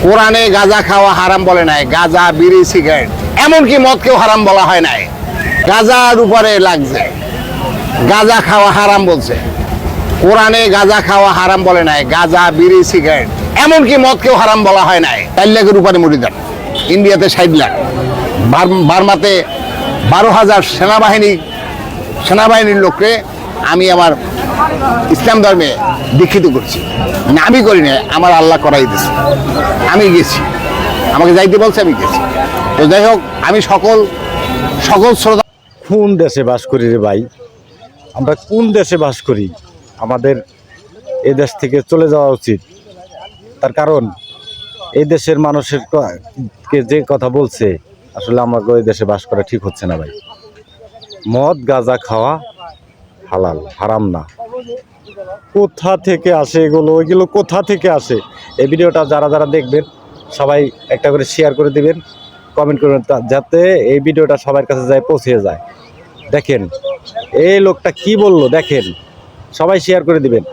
কোরআনে গাঁজা খাওয়া হারাম বলে নাই, গাঁজা বিড়ি সিগারেট এমনকি মদকেও হারাম বলা হয় নাই। গাঁজার উপরে লাগছে, গাঁজা খাওয়া হারাম বলছে। কোরআনে গাঁজা খাওয়া হারাম বলে নাই, গাঁজা বিড়ি সিগারেট এমনকি মদকেও হারাম বলা হয় নাই। 4 লাখের উপরে মরিদান, ইন্ডিয়াতে 60 লাখ, বার্মাতে 12,000 সেনাবাহিনীর লোককে আমি আমার ইসলাম ধর্মে দীক্ষিত করছি। না আমি করি না, আমার আল্লাহ করাই দিয়েছে। আমি গেছি, আমাকে যাইতে বলছে, আমি গেছি। তো যাই হোক, আমি সকল শ্রোতা। কোন দেশে বাস করি রে ভাই? আমরা কোন দেশে বাস করি? আমাদের এই দেশ থেকে চলে যাওয়া উচিত। তার কারণ এই দেশের মানুষের কে যে কথা বলছে, আসলে আমাকে ওই দেশে বাস করা ঠিক হচ্ছে না ভাই। মদ গাঁজা খাওয়া হালাল, হারাম না। কোথা থেকে আসে ওইগুলো কোথা থেকে আসে? এই ভিডিওটা যারা যারা দেখবেন সবাই একটা করে শেয়ার করে দিবেন, কমেন্ট করবেন, যাতে এই ভিডিওটা সবার কাছে যায়, পৌঁছে যায়। দেখেন এই লোকটা কি বললো, দেখেন, সবাই শেয়ার করে দিবেন।